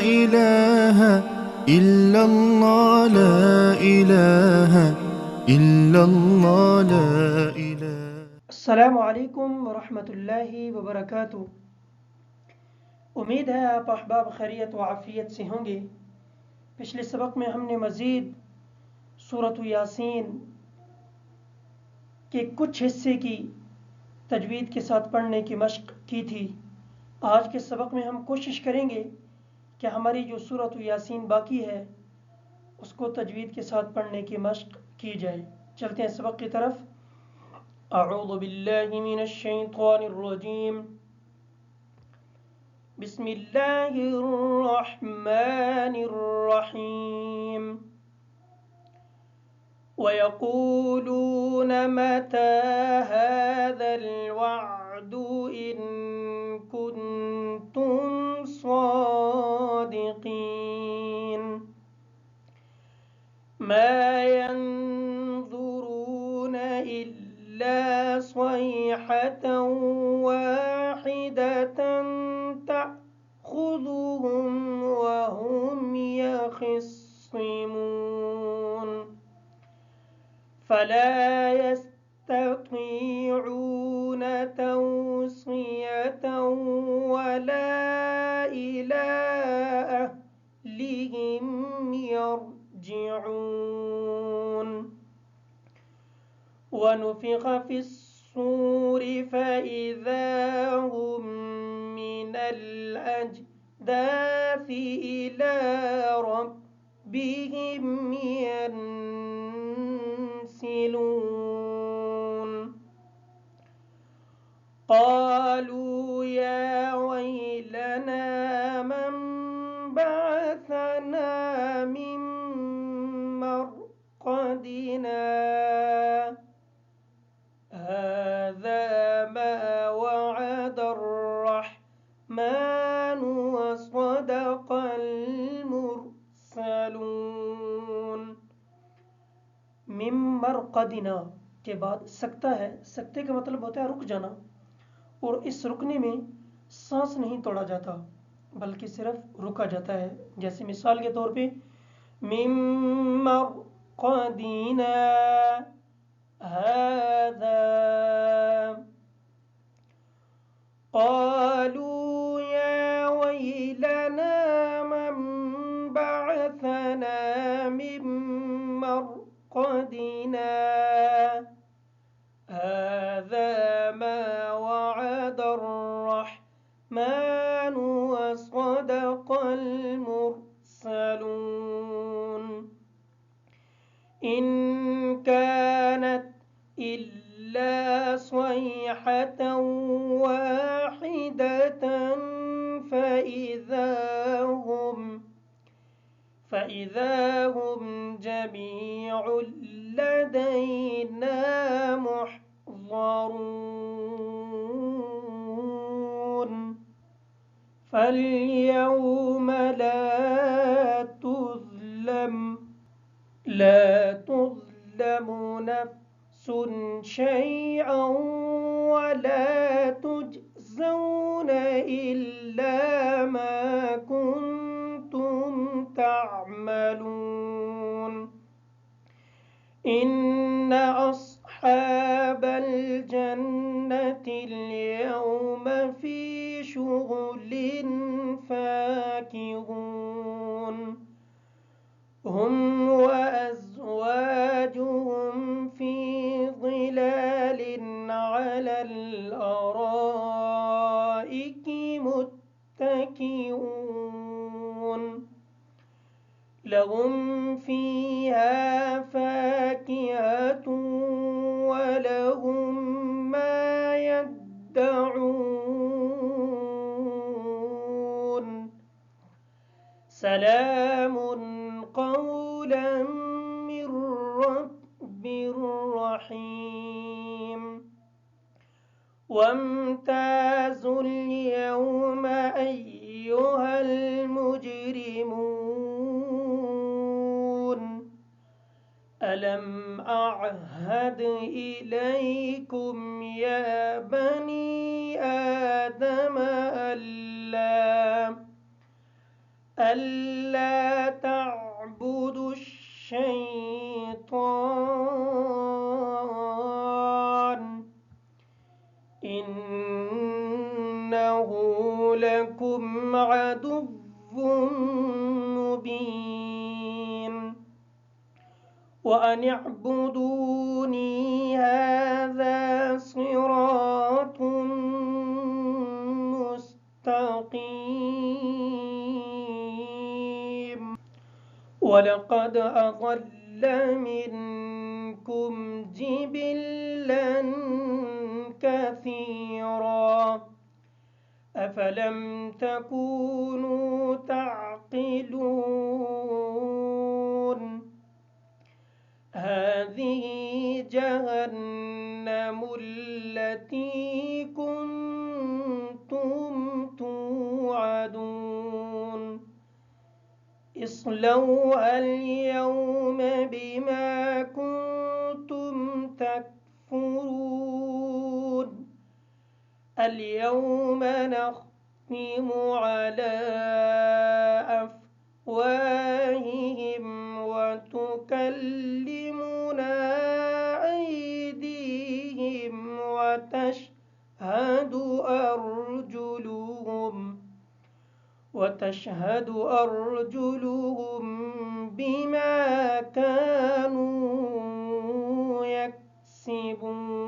إله إلا الله لا إله إلا الله لا إله. अस्सलामु अलैकुम वरहमतुल्लाहि वबरकातुह। उम्मीद है आप अहबाब खैरियत व आफियत से होंगे। पिछले सबक में हमने मज़ीद सूरत यासीन के कुछ हिस्से की तजवीद के साथ पढ़ने की मशक की थी। आज के सबक में हम कोशिश करेंगे कि हमारी जो सूरत यासीन बाकी है उसको तजवीद के साथ पढ़ने की मशक की जाए। चलते हैं सबक की तरफ। अऊज़ु बिल्लाहि मिनश शैतानिर रजीम। बिस्मिल्लाहिर रहमानिर रहीम। वयक़ूलून मता हाज़ल वअदु इन कुन्तुम सादिक़ीन। मा यंज़ुरून इल्ला सयहतन वाहिदतन तअख़ुज़ुहुम वहुम यख़िस्सिमून। फला यस्ततीऊन तौसियतन वला इला अहलिहिम यरजिऊन। वनुफ़िख़ फ़िस्सूर फ़इज़ा हुम मिनल अजदाथि इला रब्बिहिम यनसिलून। क़ालू या वैलना मन बअसना मिन मरक़दिना हाज़ा मा वअदर रहमानु वसदक़ल मुरसलून। मिन मरक़दिना के बाद सकता है। सकते का मतलब होता है रुक जाना, और इस रुकने में सांस नहीं तोड़ा जाता बल्कि सिर्फ रुका जाता है। जैसे मिसाल के तौर पे मिन मरक़दिना हाज़ा। क़ालू या वैलना मन बअसना मिन मरक़दिना हाज़ा मा वअदर रहमानु वसदक़ल मुरसलून। इन कानत इल्ला सयहतन वाहिदतन फ़इज़ा हुम जमीउन लदैना मुहज़रून। फ़ल्यौम ला तुज़लम नफ़्सुन शैअन वला तुजज़ौन इल्ला मा कुन्तुम तअमलून। इन्न अस्हाबल जन्नति अल-यौम फ़ी शुग़ुलिन फ़ाकिहून। हुम वअज़वाजुहुम फ़ी ज़िलालिन अलल अराइकि मुत्तकिऊन। लहुम फ़ीहा फ़ाकिहतुन वलहुम मा यद्दऊन। सलामुन क़ौलन मिर रब्बिर रहीम। वम्ताज़ुल यौमा अय्युहल मुजरिमून। अलम अअहद इलैकुम या बनी आदम अल्ला ألا تعبدوا الشيطان إنه لكم عدو مبين وأن اعبدوني هذا صراط مستقيم ولقد أضل منكم جبلا كثيرا أفلم تكونوا تعقلون هذه جهنم التي كنتم توعدون اصلوها اليوم بما كنتم تكفرون اليوم نختم على أفواههم وتكلمنا أيديهم وتشهد أرجلهم بما كانوا يكسبون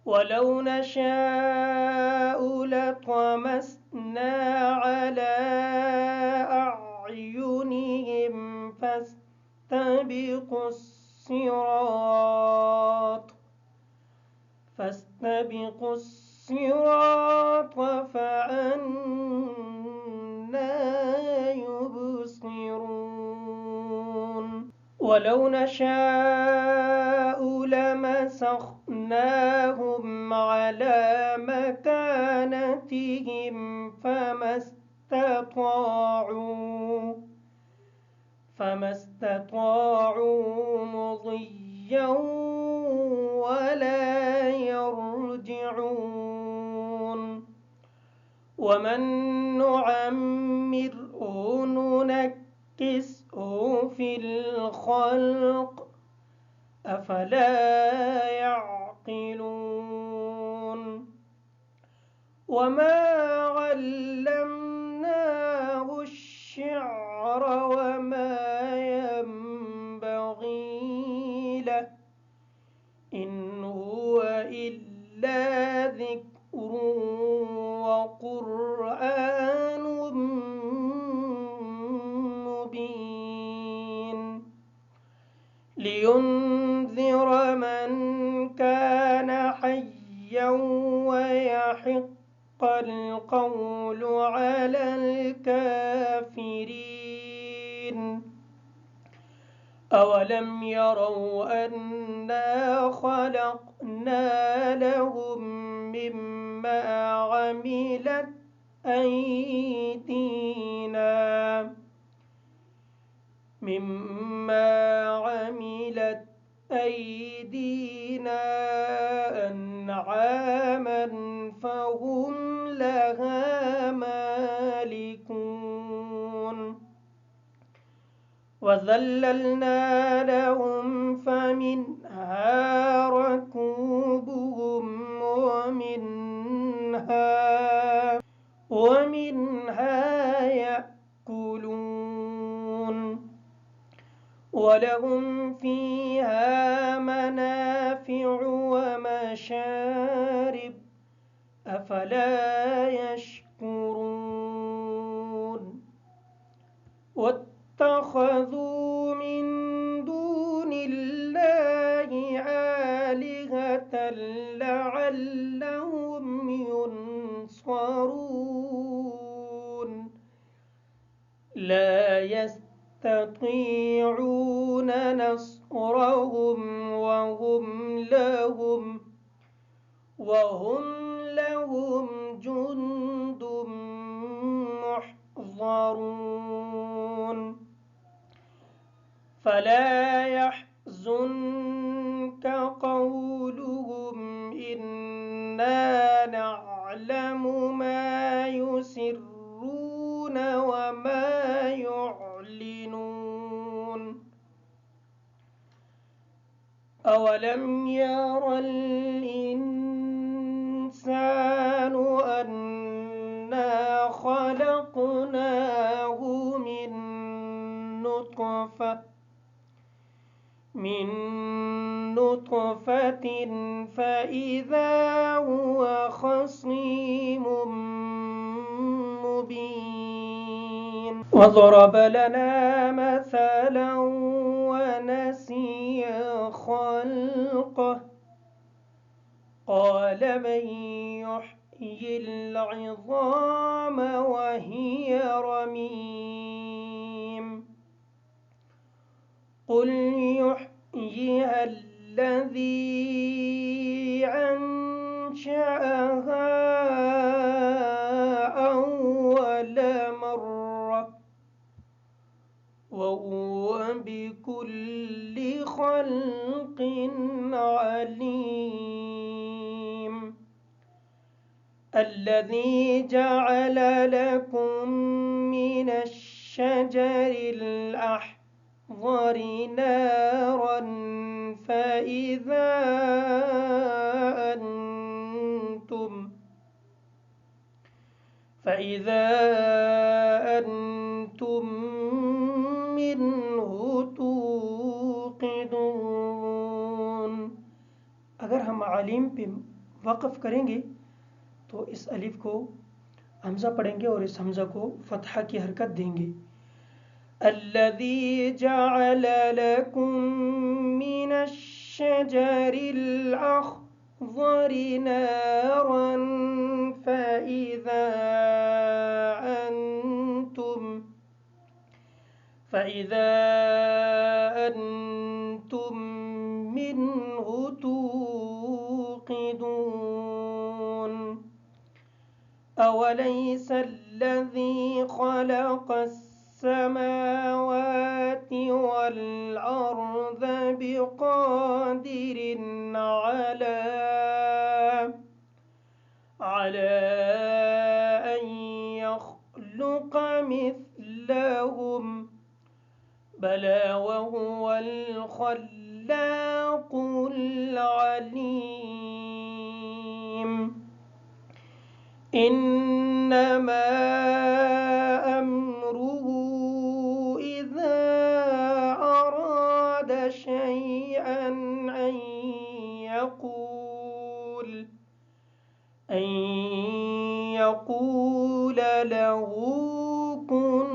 ولو نشاء لطمسنا على أعينهم فاستبقوا الصراط فأنى يبصرون ولو نشاء لمسخناهم على مكانتهم فما استطاعوا مضيا ولا يرجعون ومن نعمره ننكسه في الخلق أفلا يعقلون وما علمناه الشعر وما ينبغي له إن هو إلا ذكر وقرآن مبين لينذر من كان حيا ويحق القول على الكافرين أولم يروا أنا خلقنا لهم مما عملت أيدينا أنعاما فهم لها مالكون وذللنا لهم فمنها ركوبهم ومنها يأكلون ولهم فيها منافع ومشارب أفلا يشكرون واتخذوا من دون الله آلهة لعلهم ينصرون لا يستطيعون نصرهم وهم لهم جند محضرون فلا يحزنك قولهم إنا نعلم ما يسرون وما يعلنون أولم ير الإنسان أنا خلقناه من نطفة فإذا هو خصيم مبين وضرب لنا مثلا ونسي خلقه قال من يحيي العظام وهي رميم قل يحييها الذي أنشأها أول مرة وهو بكل خلق عليم الذي جعل لكم من الشجر الأخضر نارا فإذا أنتم منه توقدون अगर हम आलिम पे वक़फ़ करेंगे तो इस अलिफ को हमज़ा पढ़ेंगे और इस हमज़ा को फ़तहा की हरकत देंगे الذي جعل لكم من الشجر الأخضر نارا فإذا أنتم منه توقدون أوليس الذي خلق السماوات والأرض بقادر على أن يخلق مثلهم بلى وهو الخلاق العليم إنما أمره إذا أراد شيئا أن يقول له كن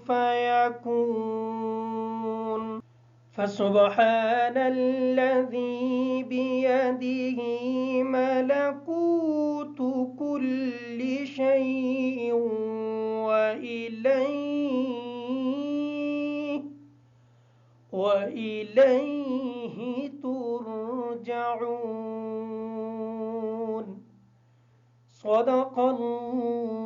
فيكون فسبحان الذي بيده ملكوت كل شيء وإليه ترجعون صدق الله